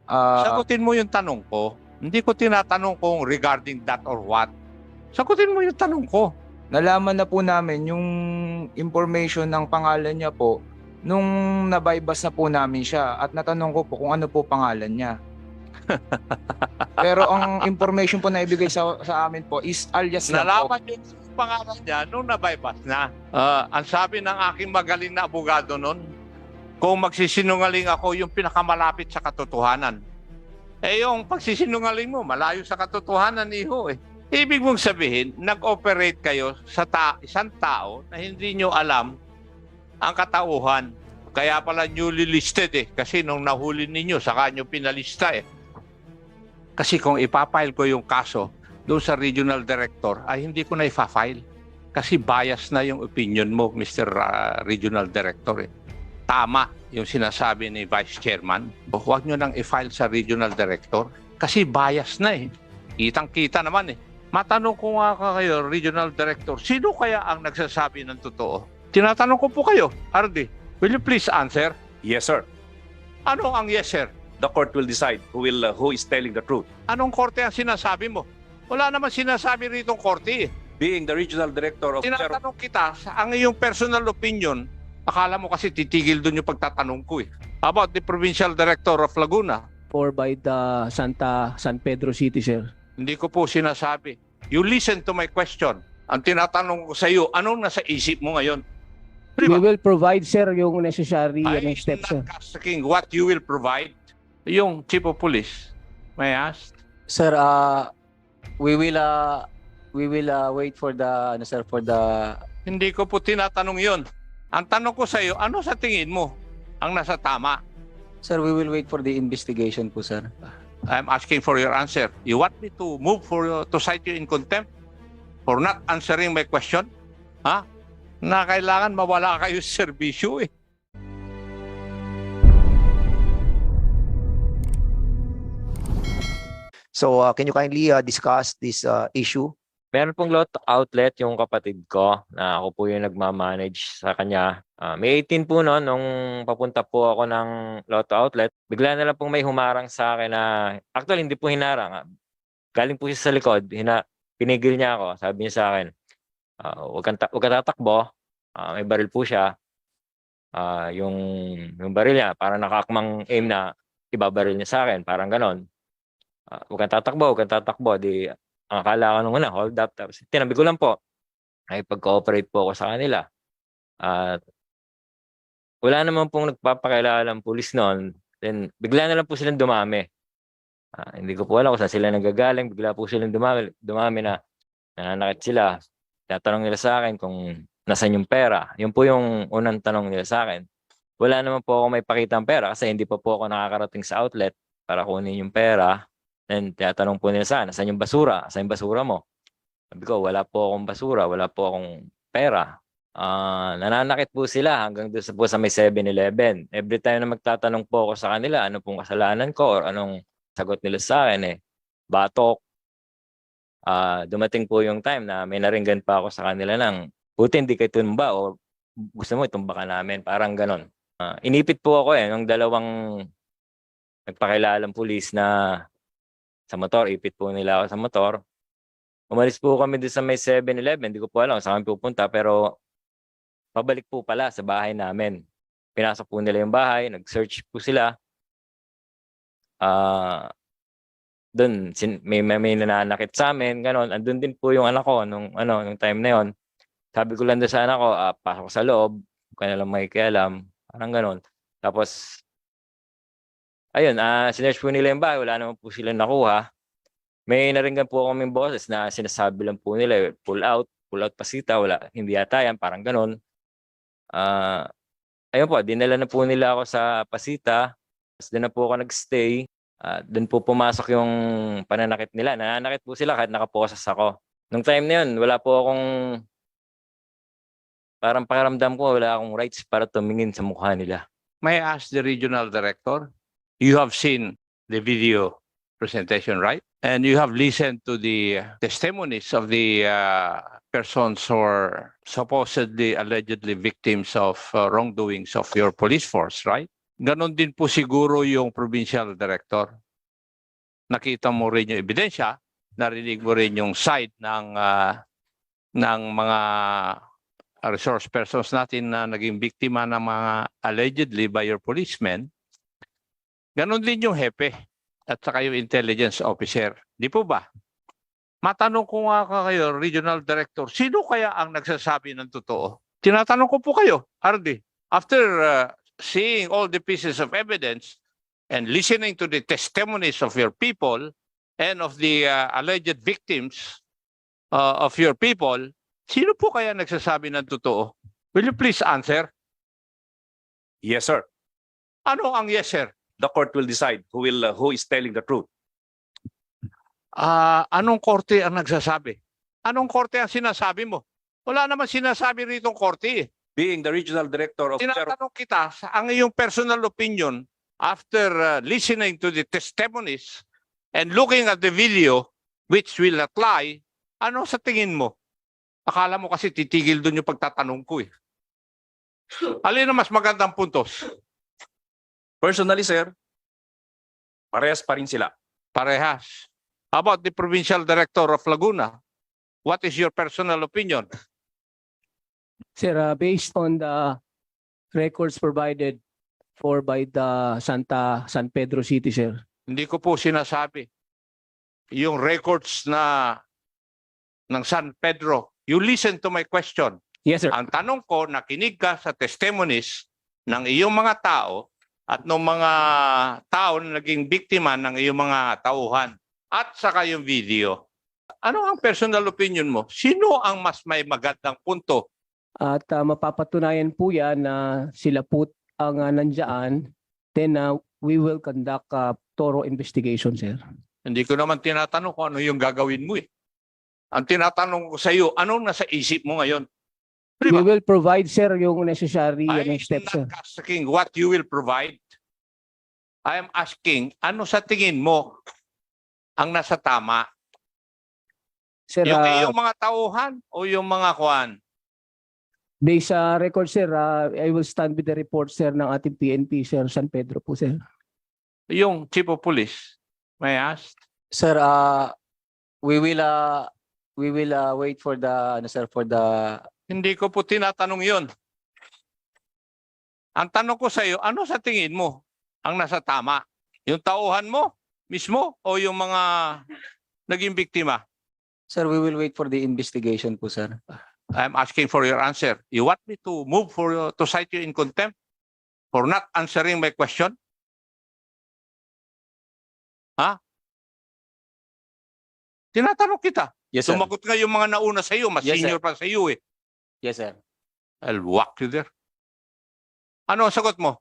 Sagutin mo yung tanong ko. Hindi ko tinatanong kung regarding that or what. Sagutin mo yung tanong ko. Nalaman na po namin yung information ng pangalan niya po nung nabaybas na po namin siya at natanong ko po kung ano po pangalan niya. Pero ang information po na ibigay sa amin po is alias lang po. Nalaman yung pangalan niya nung nabaybas na. Ang sabi ng aking magaling na abogado nun, kung magsisinungaling ako yung pinakamalapit sa katotohanan. Yung pagsisinungaling mo, malayo sa katotohanan, iho eh. Ibig mong sabihin, nag-operate kayo sa isang tao na hindi nyo alam ang katauhan. Kaya pala newly listed eh. Kasi nung nahuli ninyo, saka nyo pinalista eh. Kasi kung ipapile ko yung kaso doon sa regional director, ay hindi ko na ipafile. Kasi bias na yung opinion mo, Mr. Regional Director eh. Tama yung sinasabi ni Vice Chairman. Huwag nyo nang i-file sa Regional Director kasi bias na eh. Kitang-kita naman eh. Matanong ko nga kayo, Regional Director, sino kaya ang nagsasabi ng totoo? Tinatanong ko po kayo, Ardi. Will you please answer? Yes, sir. Ano ang yes, sir? The court will decide who is telling the truth. Anong korte ang sinasabi mo? Wala naman sinasabi rito korte eh. Being the regional director of Tinatanong kita, ang iyong personal opinion, akala mo kasi titigil doon yung pagtatanong ko eh. About the Provincial Director of Laguna, Or by the San Pedro City, sir. hindi ko po sinasabi. You listen to my question. Ang tinatanong ko sa iyo, anong nasa isip mo ngayon? Di We ba? will provide, sir, yung necessary I'm steps, sir. not asking what you will provide. Yung Chief of Police, may I ask? Sir, we will wait for the Hindi ko po tinatanong yon. Ang tanong ko sa iyo, ano sa tingin mo ang nasa tama? Sir, we will wait for the investigation po, sir. I'm asking for your answer. You want me to move to cite you in contempt for not answering my question? Ha? Na kailangan mawala kayo sa serbisyo eh. So can you kindly discuss this issue? Meron pong lot outlet yung kapatid ko na ako po yung nagmamanage sa kanya. May 18 po no, nung papunta po ako ng lot outlet, bigla na lang pong may humarang sa akin na, actually hindi po hinarang. Galing po siya sa likod, pinigil niya ako. Sabi niya sa akin, huwag ka tatakbo, may baril po siya. Yung baril niya, parang nakaakmang aim na ibabaril niya sa akin, parang ganon. Huwag kang tatakbo. Di, ang akala ko nung una, hold up. Tapos tinabi ko lang po. Ay pag-cooperate po ako sa kanila. At wala naman pong nagpapakilala ng pulis noon. Then bigla na lang po silang dumami. Hindi ko po alam kung saan sila nanggagaling. Bigla po silang dumami na nananakit sila. Tatanong nila sa akin kung nasaan yung pera. Yun po yung unang tanong nila sa akin. Wala naman po ako may pakitang pera kasi hindi pa po ako nakakarating sa outlet para kunin yung pera. Then, tinatanong po nila saan, saan yung basura? Saan yung basura mo? Sabi ko, wala po akong basura, wala po akong pera. Nananakit po sila hanggang doon po sa may 7-Eleven. Every time na magtatanong po ako sa kanila, ano pong kasalanan ko or anong sagot nila sa akin batok. Dumating po yung time na may naringgan pa ako sa kanila ng, buti hindi kayo tumba o gusto mo itumba ka namin, parang ganon. Inipit po ako nung dalawang nagpakilalang pulis na sa motor, ipit po nila ako sa motor. Umalis po kami doon sa may 7-Eleven, hindi ko po alam saan kami pupunta, pero pabalik po pala sa bahay namin. Pinasok po nila yung bahay, nag-search po sila. Doon, may nananakit sa amin, gano'n. Andun din po yung anak ko nung time na yon. Sabi ko lang doon sa anak ko, pasok sa loob, huwag ka na lang makikialam, parang gano'n. Tapos, ayun, sinearch po nila yung bahay, wala naman po sila nakuha. May naringgan po kaming boses na sinasabi lang po nila, pull out pasita, wala, hindi yata yan, parang ganon. Ayun po, dinala na po nila ako sa Pasita, tapos doon na po ako nagstay. Doon po pumasok yung pananakit nila. Nananakit po sila kahit nakaposas ako. Nung time na yun, wala po akong, parang pakiramdam ko, wala akong rights para tumingin sa mukha nila. May I ask the regional director? You have seen the video presentation, right? And you have listened to the testimonies of the persons who are supposedly, allegedly victims of wrongdoings of your police force, right? Ganon din po siguro yung provincial director. Nakita mo rin yung ebidensya, narinig mo rin yung side ng mga resource persons natin na naging biktima ng mga allegedly by your policemen. Ganon din yung hepe at saka yung intelligence officer. Di po ba? Matanong ko nga kayo, Regional Director, sino kaya ang nagsasabi ng totoo? Tinatanong ko po kayo, Ardi. After seeing all the pieces of evidence and listening to the testimonies of your people and of the alleged victims of your people, sino po kaya nagsasabi ng totoo? Will you please answer? Yes, sir. Ano ang yes, sir? The court will decide who is telling the truth. Anong korte ang nagsasabi? Anong korte ang sinasabi mo? Wala naman sinasabi rito korte eh. Being the regional director of Tinatanong kita ang iyong personal opinion after listening to the testimonies and looking at the video which will apply, ano sa tingin mo? Akala mo kasi titigil doon yung pagtatanong ko eh. Alin na mas magandang puntos? Personally, sir, parehas pa rin sila. Parehas. How about the provincial director of Laguna? What is your personal opinion? Sir, based on the records provided by the San Pedro City, sir. Hindi ko po sinasabi. Yung records ng San Pedro, you listen to my question. Yes, sir. Ang tanong ko, nakinig ka sa testimonies ng iyong mga tao at ng mga tao na naging biktima ng iyong mga tauhan at saka yung video. Ano ang personal opinion mo? Sino ang mas may magandang punto? At mapapatunayan po yan na sila po ang nandyan, then we will conduct a thorough investigation, sir. Hindi ko naman tinatanong kung ano yung gagawin mo eh. Ang tinatanong ko sa iyo, anong nasa isip mo ngayon? We will provide, sir, yung necessary I am steps, sir. not asking what you will provide. I am asking, ano sa tingin mo ang nasa tama? Sir, Yung iyong mga tauhan o yung mga kuan? based sa record, sir, I will stand with the report, sir, ng ating PNP, sir, San Pedro po, sir. Yung chief of police? May I ask? Sir, we will wait for the Hindi ko po tinatanong yun. Ang tanong ko sa iyo, ano sa tingin mo ang nasa tama? Yung tauhan mo mismo o yung mga naging biktima? Sir, we will wait for the investigation po, sir. I'm asking for your answer. You want me to move to cite you in contempt for not answering my question? Ha? Tinatanong kita. Yes, sir. Sumagot nga yung mga nauna sa iyo, mas Yes, sir. senior pa sa iyo eh. Yes, sir. I'll whack you there. Ano ang sagot mo?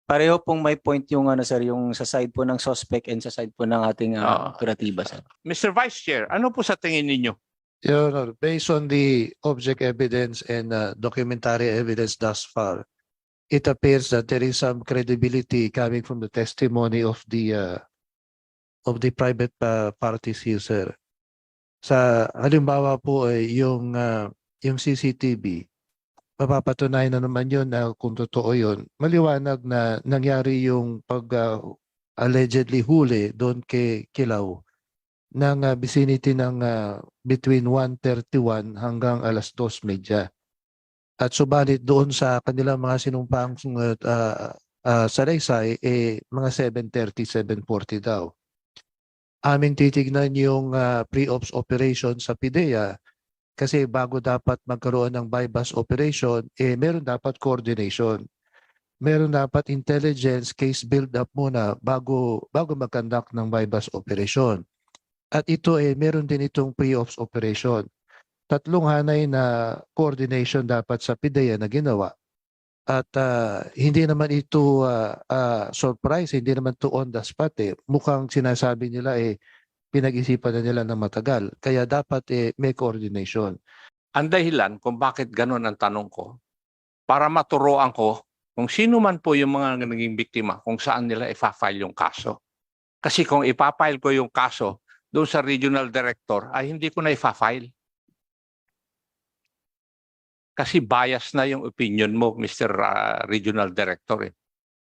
Pareho pong may point yung sir, yung sa side po ng suspect and sa side po ng ating Ah. operatiba, sir. Mr. Vice Chair, ano po sa tingin ninyo? Your Honor, based on the object evidence and documentary evidence thus far, it appears that there is some credibility coming from the testimony of the private parties here, sir. Sa halimbawa po ay yung CCTV, mapapatunayan na naman yun na kung totoo yun. Maliwanag na nangyari yung allegedly huli doon kay Kilaw ng vicinity ng between 1:31 hanggang 2:30. At subalit doon sa kanilang mga sinumpang salaysay, mga 7:30, 7:40 daw. Aming titignan yung pre-ops operation sa PIDEA kasi bago dapat magkaroon ng bypass operation, meron dapat coordination. Meron dapat intelligence case build-up muna bago mag-conduct ng bypass operation. At ito meron din itong pre-ops operation. Tatlong hanay na coordination dapat sa PIDEA na ginawa. At hindi naman ito surprise, hindi naman ito on the spot. Mukhang sinasabi nila pinag-isipan na nila ng matagal. Kaya dapat may coordination. Ang dahilan kung bakit ganun ang tanong ko, para maturoan ko kung sino man po yung mga naging biktima, kung saan nila ipa-file yung kaso. Kasi kung ipa-file ko yung kaso doon sa regional director, ay hindi ko na ipa-file. Kasi bias na yung opinion mo, Mr. Regional Director.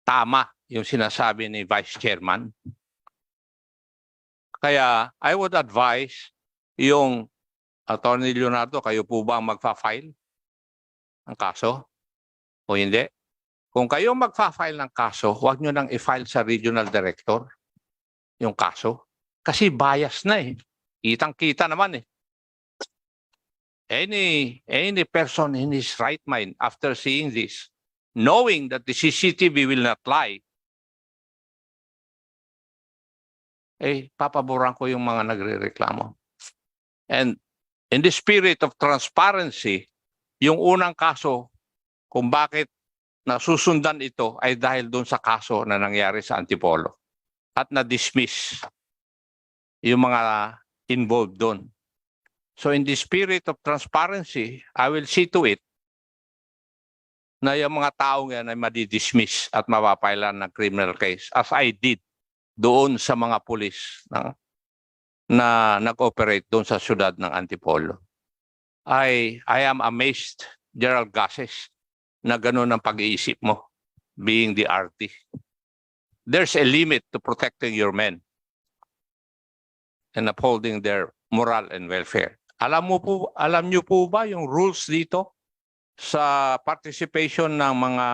tama yung sinasabi ni Vice Chairman. Kaya I would advise yung Attorney Leonardo, kayo po ba ang magfa-file ng kaso o hindi? Kung kayo magfa-file ng kaso, huwag nyo nang i-file sa regional director yung kaso. Kasi bias na eh. Kitang-kita naman eh. Any person in his right mind after seeing this, knowing that the CCTV will not lie, papaboran ko yung mga nagrereklamo. And in the spirit of transparency, yung unang kaso kung bakit nasusundan ito ay dahil doon sa kaso na nangyari sa Antipolo at na-dismiss yung mga involved doon. So in the spirit of transparency, I will see to it na yung mga taong yan ay madidismiss at mapapailan ng criminal case as I did doon sa mga pulis na nag-operate doon sa syudad ng Antipolo. I am amazed, Gerald Gases, na gano'n ang pag-iisip mo, being the RT. There's a limit to protecting your men and upholding their moral and welfare. Alam niyo po ba yung rules dito sa participation ng mga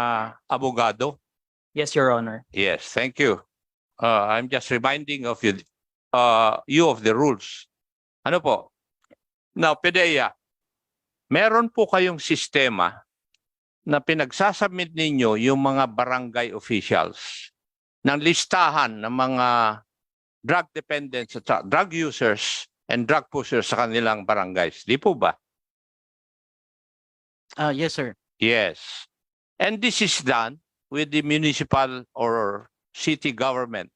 abogado? Yes, Your Honor. Yes, thank you. I'm just reminding of you of the rules. Ano po? Now, PDEA, meron po kayong sistema na pinagsasubmit ninyo yung mga barangay officials ng listahan ng mga drug dependents at drug users and drug pushers sa kanilang barangays. Di po ba? Yes, sir. Yes. And this is done with the municipal or city government.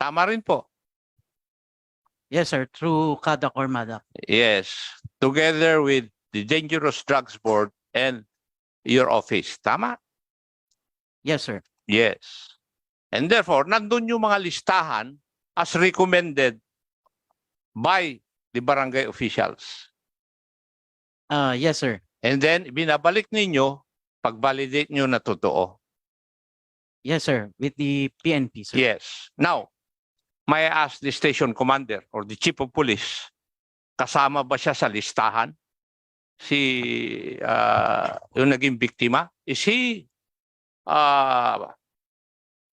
Tama rin po. Yes, sir. Through CADAC or MADAC. Yes. Together with the Dangerous Drugs Board and your office. Tama? Yes, sir. Yes. And therefore, nandun yung mga listahan as recommended by the barangay officials. Yes, sir. And then, binabalik ninyo, pag-validate nyo na totoo. Yes, sir. With the PNP, sir. Yes. Now, may I ask the station commander or the chief of police, kasama ba siya sa listahan? Yung naging biktima? Is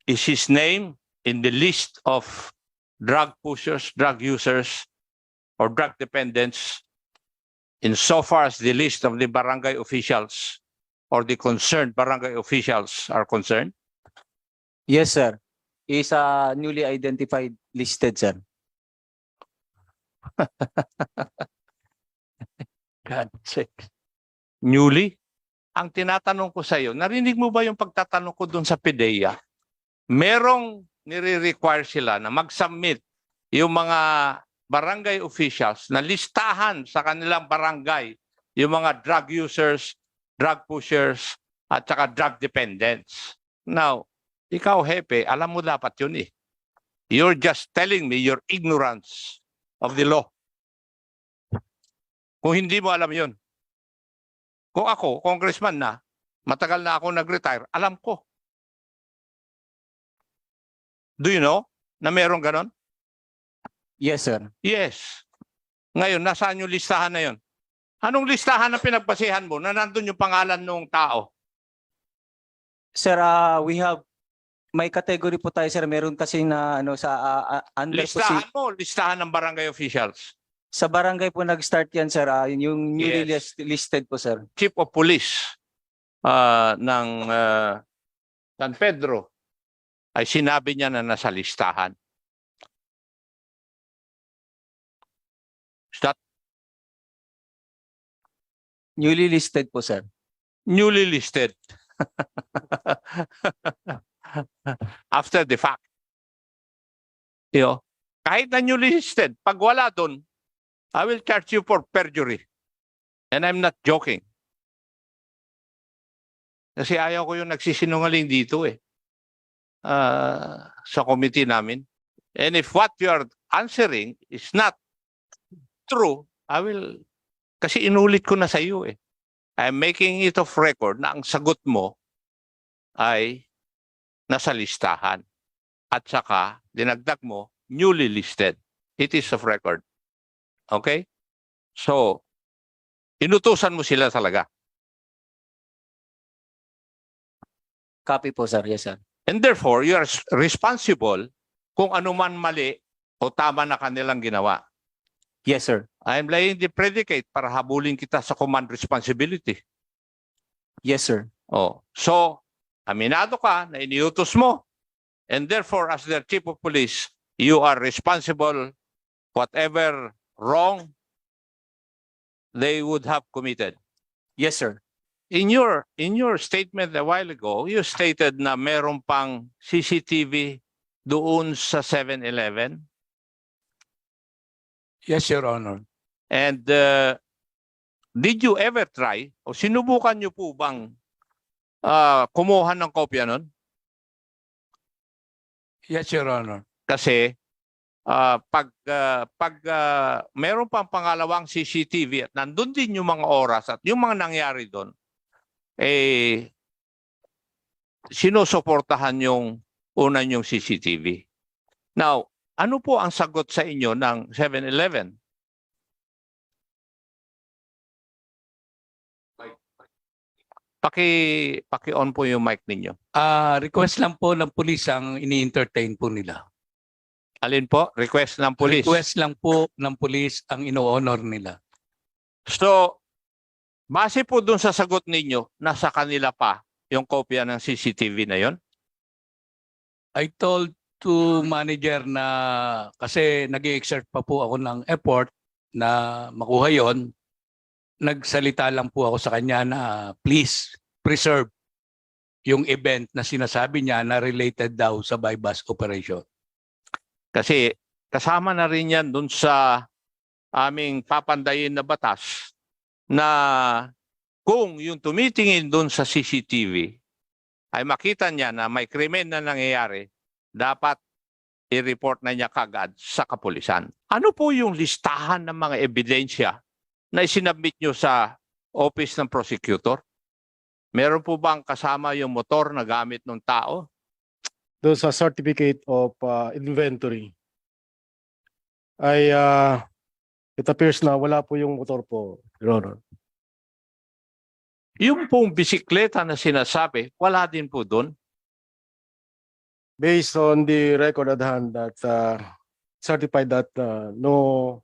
his name in the list of drug pushers, drug users, or drug dependents insofar as the list of the barangay officials or the concerned barangay officials are concerned? Yes, sir. Is newly identified listed, sir. God's sake. Newly? Ang tinatanong ko sa iyo, narinig mo ba yung pagtatanong ko doon sa PDEA? Merong nire-require sila na mag-submit yung mga barangay officials na listahan sa kanilang barangay yung mga drug users, drug pushers, at saka drug dependents. Now, ikaw, Hepe, alam mo dapat yun eh. You're just telling me your ignorance of the law. Kung hindi mo alam yun. Kung ako, congressman na, matagal na ako nag-retire, alam ko. Do you know na meron ganon? Yes, sir. Yes. Ngayon, nasaan yung listahan na yun? Anong listahan na pinagbasihan mo na nandun yung pangalan ng tao? Sir, we have may category po tayo, sir. Meron kasi na sa under po Listahan mo, listahan ng barangay officials. sa barangay po nag-start yan, sir. Yung newly Yes. listed po, sir. Chief of Police ng San Pedro ay sinabi niya na nasa listahan. Is that Newly listed po, sir. newly listed? After the fact. Kahit na newly listed, pag wala doon, I will charge you for perjury. And I'm not joking. Kasi ayaw ko yung nagsisinungaling dito eh. Sa committee namin. And if what you are answering is not true, I will, kasi inulit ko na sa iyo eh. I'm making it of record na ang sagot mo ay nasa listahan. At saka, dinagdag mo, newly listed. It is of record. Okay? So, inutusan mo sila talaga. Copy po, sir. Yes, sir. And therefore, you are responsible kung ano man mali o tama na kanilang ginawa. Yes, sir. I'm laying the predicate para habulin kita sa command responsibility. Yes, sir. Oh, so, aminado ka na iniutos mo. And therefore, as their chief of police, you are responsible whatever wrong they would have committed. Yes, sir. In your statement a while ago, you stated na meron pang CCTV doon sa 7-Eleven. Yes, Your Honor. And did you ever try o sinubukan niyo po bang kumuha ng kopya nun? Yes, Your Honor. Kasi pag meron pang pangalawang CCTV at nandun din yung mga oras at yung mga nangyari doon, eh, sinusuportahan yung una yung CCTV. Now, ano po ang sagot sa inyo ng 7-Eleven? Paki-on po yung mic ninyo. Request lang po ng pulis ang ini-entertain po nila. Alin po? Request ng police. Request lang po ng pulis ang ino-honor nila. So, base po dun sa sagot ninyo, nasa kanila pa yung kopya ng CCTV na yon? I told to manager na kasi nag-exert pa po ako ng effort na makuha yon. Nagsalita lang po ako sa kanya na please preserve yung event na sinasabi niya na related daw sa buy-bust operation. Kasi kasama na rin yan dun sa aming papandayin na batas na kung yung tumitingin dun sa CCTV ay makita niya na may krimen na nangyayari, dapat i-report na niya kagad sa kapulisan. Ano po yung listahan ng mga ebidensya na isinabit nyo sa office ng prosecutor? Meron po bang kasama yung motor na gamit ng tao? Doon sa certificate of inventory ay it appears na wala po yung motor po, Your Honor. Yung pong bisikleta na sinasabi, wala din po doon. Based on the record at hand that certified that no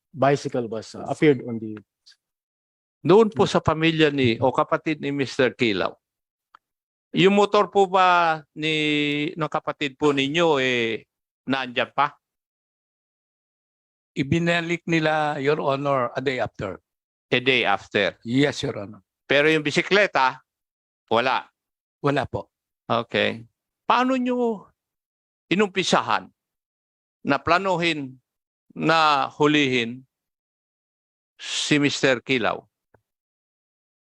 bicycle was appeared on the... Doon po sa pamilya ni o kapatid ni Mr. Kilaw. Yung motor po ba ng kapatid po ninyo nandiyan pa? Ibinalik nila, Your Honor, a day after. A day after. Yes, Your Honor. Pero yung bisikleta, wala. Wala po. Okay. Paano nyo inumpisahan na planuhin na hulihin si Mr. Kilaw?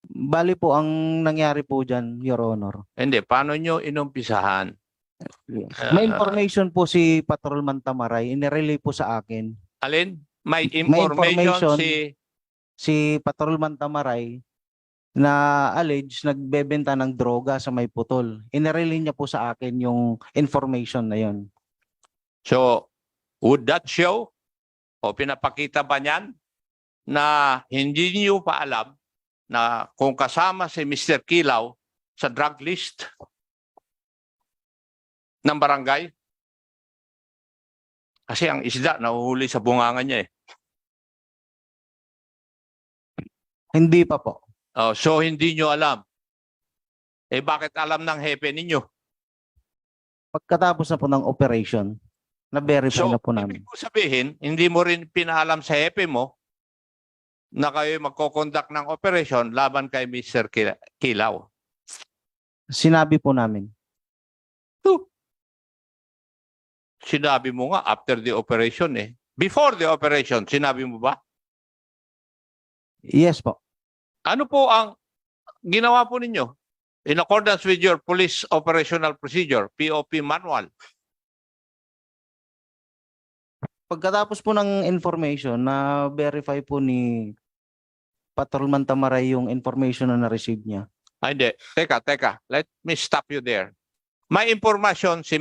Bali po, ang nangyari po dyan, Your Honor. Hindi, paano nyo inumpisahan? May information po si Patrolman Tamaray, inirelay po sa akin. Alin? May information. information Si Patrolman Tamaray na alleged nagbebenta ng droga sa May Putol. Inirelay niya po sa akin yung information na yon. So, would that show o pinapakita ba niyan na hindi niyo pa alam na kung kasama si Mr. Kilaw sa drug list ng barangay? Kasi ang isda nahuhuli sa bunganga niya eh. Hindi pa po. Oh, so hindi niyo alam. Eh bakit alam ng hepe ninyo? Pagkatapos na po ng operation, na-verify na po namin. ibig ko sabihin, hindi mo rin pinaalam sa hepe mo na kayo magkoconduct ng operation laban kay Mr. Kilaw. Sinabi po namin. Sinabi mo nga after the operation eh. Before the operation, sinabi mo ba? Yes po. Ano po ang ginawa po ninyo in accordance with your police operational procedure, POP manual? Pagkatapos po ng information, na-verify po ni Patrolman Tamaray yung information na na-receive niya. Hindi. Teka. Let me stop you there. May impormasyon si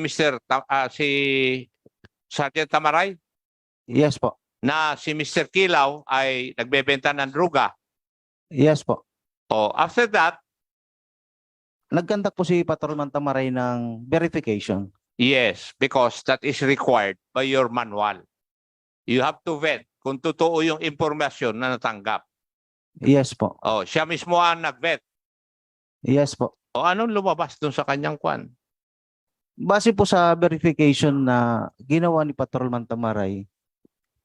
si Sergeant Tamaray Yes po. na si Mr. Kilaw ay nagbebenta ng droga. Yes po. O, after that, Nagkandak po si Patrolman Tamaray ng verification. yes, because that is required by your manual. You have to vet kung totoo yung impormasyon na natanggap. Yes po. O, siya mismo ang nag-vet. Yes po. O, anong lumabas dun sa kanyang kwan? Base po sa verification na ginawa ni Patrolman Tamaray,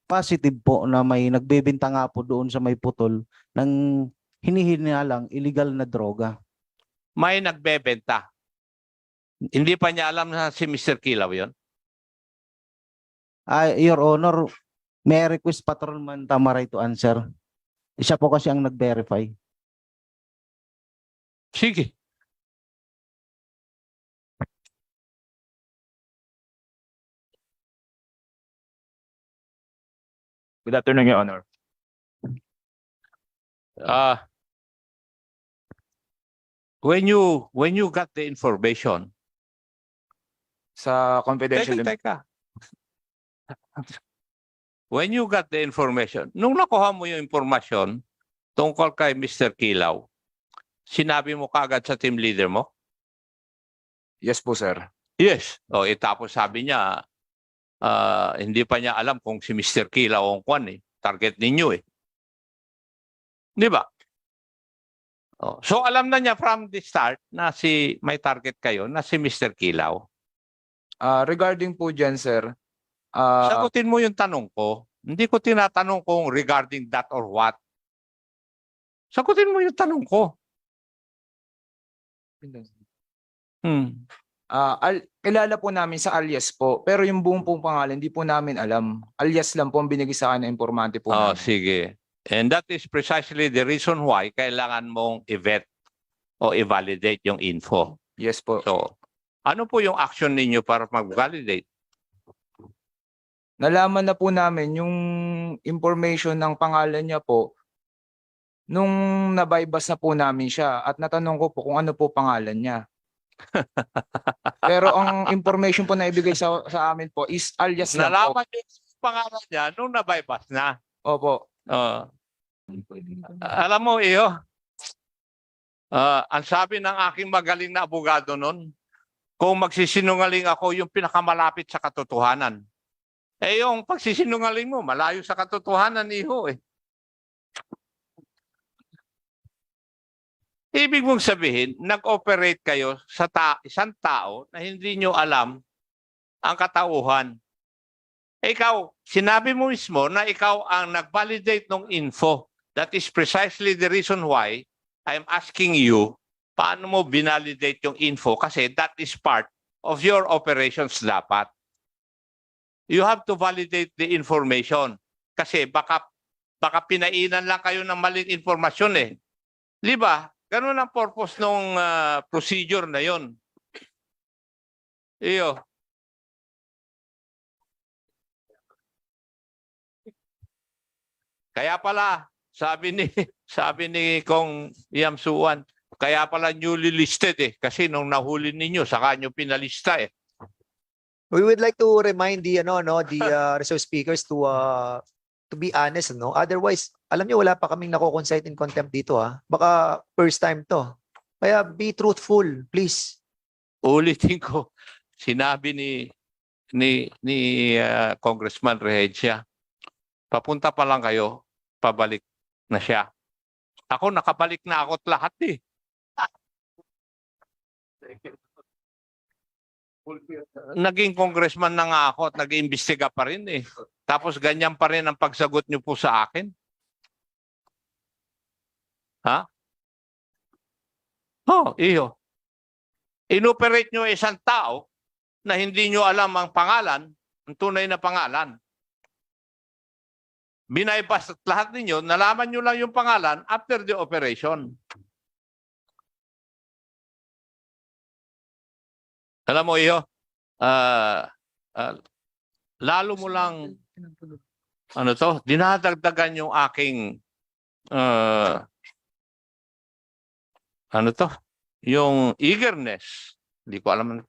positive po na may nagbebenta nga po doon sa may putol ng hinihinalang illegal na droga. May nagbebenta. Hindi pa niya alam na si Mr. Kilaw yun? Your Honor, may I request Patrolman Tamaray to answer. Siya po kasi ang nag-verify. Sige. Good afternoon, Your Honor. When you got the information, Sa confidential. teka. When you got the information, nung nakuha mo yung information tungkol kay Mr. Kilaw, sinabi mo kagad sa team leader mo? Yes po, sir. Yes. O, tapos sabi niya, hindi pa niya alam kung si Mr. Kilaw ang kwan eh. Target ninyo eh. Di ba? Oh, so alam na niya from the start na may target kayo na si Mr. Kilaw. Regarding po dyan, sir, Sagutin mo yung tanong ko. Hindi ko tinatanong kung regarding that or what. Sagutin mo yung tanong ko. kilala po namin sa alias po, pero yung buong pong pangalan, hindi po namin alam. Alias lang po ang binigay sa akin ng informante po Oh, namin. sige. And that is precisely the reason why kailangan mong i-vet o i-validate yung info. Yes po. So, ano po yung action ninyo para mag-validate? Nalaman na po namin yung information ng pangalan niya po nung nabaybas na po namin siya at natanong ko po kung ano po pangalan niya. Pero ang information po na ibigay sa amin po is alias lang po. Nalaman niyo yung pangalan niya nung nabaybas na. Opo. Alam mo, iyo, ang sabi ng aking magaling na abogado nun, kung magsisinungaling ako, yung pinakamalapit sa katotohanan. Eh yung pagsisinungaling mo, malayo sa katotohanan, iho eh. Ibig mong sabihin, nag-operate kayo sa isang tao na hindi nyo alam ang katauhan. Ikaw, sinabi mo mismo na ikaw ang nag-validate ng info. That is precisely the reason why I'm asking you, paano mo binalidate yung info? Kasi that is part of your operations dapat. You have to validate the information. Kasi baka pinainan lang kayo ng maling informasyon eh. Di ba? Ganun ang purpose ng procedure na yon. Iyo. Kaya pala, sabi ni Kong Yamsuan, kaya pala newly listed eh. Kasi nung nahuli ninyo, saka nyo pinalista eh. We would like to remind the reserve speakers to be honest, no? Otherwise, alam niyo wala pa kaming nako-concite in contempt dito, ha. Baka first time to. Kaya be truthful, please. Ulitin ko, sinabi ni Congressman Rehencia, papunta pa lang kayo, pabalik na siya. Ako, nakabalik na ako't lahat eh. Naging congressman na nga ako at nag-iimbestiga pa rin eh. Tapos ganyan pa rin ang pagsagot niyo po sa akin. Ha? Oh, iyo. Inoperate niyo isang tao na hindi niyo alam ang pangalan, ang tunay na pangalan. Binaypas at lahat ninyo, nalaman niyo lang yung pangalan after the operation. Alam mo, iyo, lalo mo lang, dinadagdagan yung aking, yung eagerness, hindi ko alam ang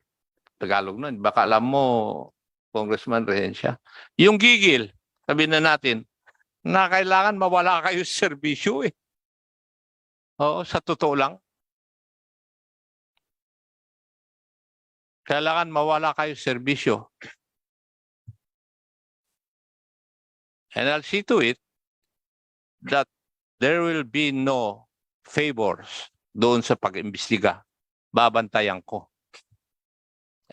Tagalog nun, baka alam mo, Congressman Rehencia, yung gigil, sabihin na natin, na kailangan mawala kayo sa serbisyo eh. Oo, sa totoo lang. Kailangan mawala kayo sa serbisyo. And I'll see to it that there will be no favors doon sa pag-imbestiga. Babantayan ko.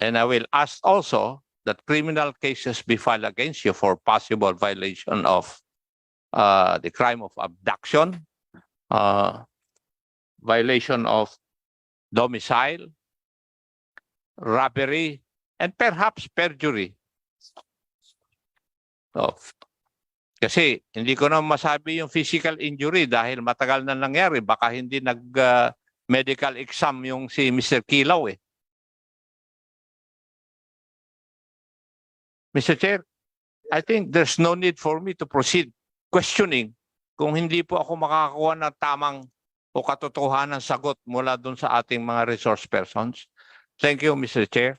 And I will ask also that criminal cases be filed against you for possible violation of the crime of abduction, violation of domicile, robbery, and perhaps perjury. So, kasi hindi ko na masabi yung physical injury dahil matagal na nangyari. Baka hindi nag-medical exam yung si Mr. Kilaw eh. Mr. Chair, I think there's no need for me to proceed questioning kung hindi po ako makakakuha ng tamang o katotohanan sagot mula doon sa ating mga resource persons. Thank you, Mr. Chair.